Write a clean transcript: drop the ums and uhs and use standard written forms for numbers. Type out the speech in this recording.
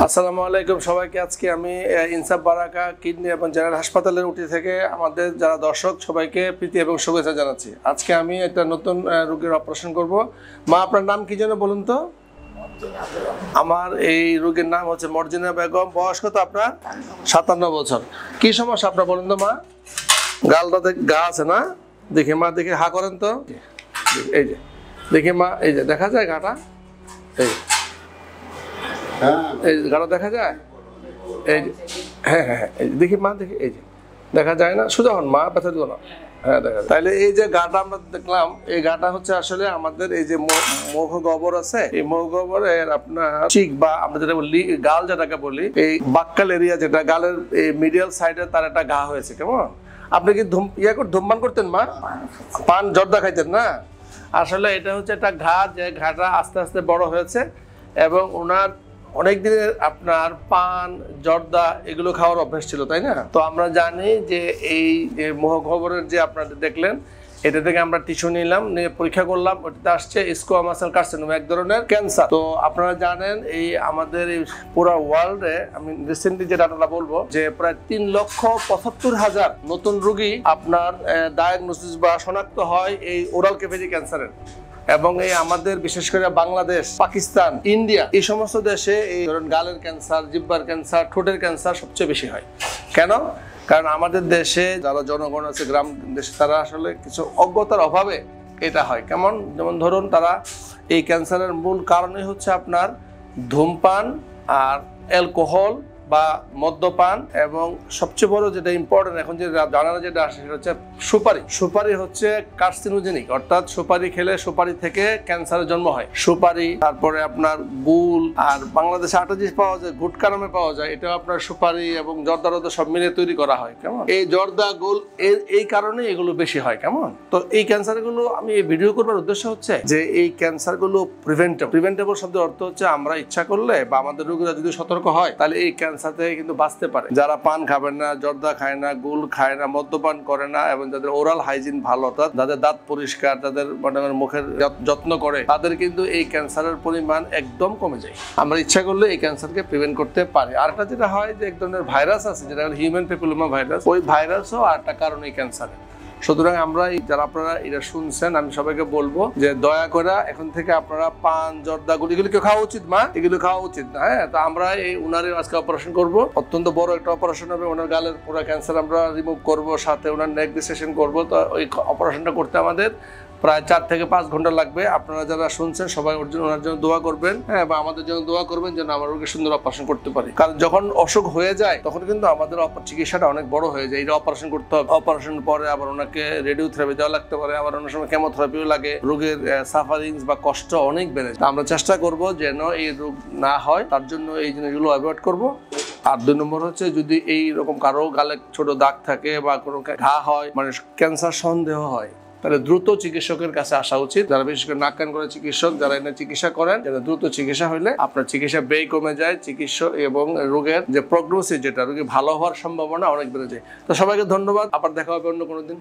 আসসালামু আলাইকুম সবাইকে। আজকে আমি ইনসাফ বারাকা কিডনি এবং জেনারেল হাসপাতালের উঠি থেকে আমাদের যারা দর্শক সবাইকে প্রীতি এবং শুভেচ্ছা জানাচ্ছি। আজকে আমি একটা নতুন রোগীর অপারেশন করব। মা, আপনার নাম কি যেন বলুন তো? আমার এই রোগীর নাম হচ্ছে মর্জিনা বেগম। বয়স কত আপনার? 57 বছর। কি সমস্যা আপনার বলুন তো মা? গালটাতে ঘা আছে না? দেখি মা, দেখি হা করেন তো। এই যে দেখি মা, এই যে দেখা যায় ঘাটা? এই গাড়া দেখা যায়? এই যে হ্যাঁ হ্যাঁ হ্যাঁ, এই দেখি মা, দেখি এই যে দেখা যায় না? সোজা হন মা, ব্যথা দিও না। হ্যাঁ দেখা যায়। তাইলে এই যে গাটা আমরা দেখলাম, এই গাটা হচ্ছে আসলে আমাদের এই যে মুখ গহ্বর আছে, এই মুখ গহ্বরের আপনার চিক বা আমরা যেটা বলি গাল, যেটাকে বলি এই বাক্কাল এরিয়া, যেটা গালের এই মিডিয়াল সাইডে তার একটা ঘা হয়েছে। কেমন? আপনি কি ধূমপান করতেন মা? পান জর্দা খাইতেন না? আসলে এটা হচ্ছে একটা ঘা, যে ঘাটা আস্তে আস্তে বড় হয়েছে এবং ওনার অনেক দিনের আপনার পান জর্দা এগুলো খাওয়ার অভ্যাস ছিল, তাই না? তো আমরা জানি যে এই যে মুখগহ্বরের যে আপনারা দেখলেন, এটা থেকে আমরা টিস্যু নিলাম, নিয়ে পরীক্ষা করলাম, ওটাতে আসছে স্কোয়ামাস সেল কার্সিনোম, এক ধরনের ক্যান্সার। তো আপনারা জানেন এই আমাদের এই পুরো ওয়ার্ল্ডে, আমি রিসেন্টলি যে ডাটাটা বলবো, যে প্রায় 3,75,000 নতুন রোগী আপনার ডায়াগনোসিস বা শনাক্ত হয় এই ওরাল ক্যাভিটি ক্যান্সারের। এবং এই আমাদের বিশেষ করে বাংলাদেশ, পাকিস্তান, ইন্ডিয়া, এই সমস্ত দেশে এই ধরুন গালের ক্যান্সার, জিহ্বার ক্যান্সার, ঠোঁটের ক্যান্সার সবচেয়ে বেশি হয়। কেন? কারণ আমাদের দেশে যারা জনগণ আছে গ্রাম দেশে, তারা আসলে কিছু অজ্ঞতার অভাবে এটা হয়। কেমন? যেমন ধরুন, তারা এই ক্যান্সারের মূল কারণই হচ্ছে আপনার ধূমপান আর অ্যালকোহল বা মদ্যপান, এবং সবচেয়ে বড় যেটা ইম্পর্টেন্ট এখন যে জানানো যেটা আসে সেটা হচ্ছে সুপারি। সুপারি হচ্ছে কার্সিনোজেনিক, অর্থাৎ সুপারি খেলে সুপারি থেকে ক্যান্সারের জন্ম হয়। সুপারি, তারপরে আপনার গুল, আর বাংলাদেশে আটা জিনিস পাওয়া যায়, গুটকা নামে পাওয়া যায়, এটা আপনার সুপারি এবং জর্দা রদা সব মিলে তৈরি করা হয়। কেমন? এই জর্দা গুল এই কারণে এগুলো বেশি হয়। কেমন? তো এই ক্যান্সারগুলো আমি এই ভিডিও করবার উদ্দেশ্য হচ্ছে যে এই ক্যান্সারগুলো প্রিভেন্টেবল শব্দের অর্থ হচ্ছে আমরা ইচ্ছা করলে বা আমাদের রোগীরা যদি সতর্ক হয় তাহলে এই ক্যান্সার থেকে কিন্তু বাঁচতে পারে। যারা পান খাবেন না, জর্দা খায় না, গুল খায় না, মদ্যপান করে না, এবং যাদের ওরাল হাইজিন ভালো, অর্থাৎ যাদের দাঁত পরিষ্কার, তাদের মুখের যত্ন করে, তাদের কিন্তু এই ক্যান্সারের পরিমাণ একদম কমে যায়। আমরা ইচ্ছা করলে এই ক্যান্সারকে প্রিভেন্ট করতে পারি। আরেকটা যেটা হয় যে এক ধরনের ভাইরাস আছে, যেটা হলো হিউম্যান প্যাপিলোমা ভাইরাস, ওই ভাইরাসও আরেকটা কারণ এই ক্যান্সারের। সুতরাং আমরা যারা আপনারা এটা শুনছেন, আমি সবাইকে বলবো যে দয়া করে এখন থেকে আপনারা পান জর্দা গুলি এগুলো খাওয়া উচিত মা, এগুলো খাওয়া উচিত না। হ্যাঁ, তো আমরা এই উনারের আজকে অপারেশন করব, অত্যন্ত বড় একটা অপারেশন হবে। ওনার গালের পুরো ক্যান্সার আমরা রিমুভ করব, সাথে ওনার নেক ডিসেকশন করব। তো ওই অপারেশনটা করতে আমাদের প্রায় 4 থেকে 5 ঘন্টা লাগবে। আপনারা যারা শুনছেন সবাই ওনার জন্য দোয়া করবেন, হ্যাঁ, বা আমাদের জন্য দোয়া করবেন যেন আমরা রোগীকে সুন্দর অপারেশন করতে পারি। কারণ যখন অসুখ হয়ে যায় তখন কিন্তু আমাদের চিকিৎসাটা অনেক বড় হয়ে যায়। এটা অপারেশন করতে হবে, অপারেশন পরে আবার ওনাকে রেডিওথেরাপি দেওয়া লাগতে পারে, আবার অনেক সময় কেমোথেরাপিও লাগে। রোগের সাফারিংস বা কষ্ট অনেক বেড়ে যায়। আমরা চেষ্টা করব যেন এই রোগ না হয়, তার জন্য এই জিনিসগুলো অ্যাভয়েড করব। আর 2 নম্বর হচ্ছে, যদি এই রকম কারো গালে ছোট দাগ থাকে বা কোনো ঘা হয়, মানে ক্যান্সার সন্দেহ হয়, তাহলে দ্রুত চিকিৎসকের কাছে আসা উচিত। যারা বিশেষ করে নাক কান করে চিকিৎসক, যারা এনে চিকিৎসা করেন, যারা দ্রুত চিকিৎসা হইলে আপনার চিকিৎসা ব্যয় কমে যায়, চিকিৎসা এবং রোগের যে প্রগনোসিস, যেটা রোগী ভালো হওয়ার সম্ভাবনা অনেক বেড়ে যায়। তো সবাইকে ধন্যবাদ, আবার দেখা হবে অন্য কোনো দিন।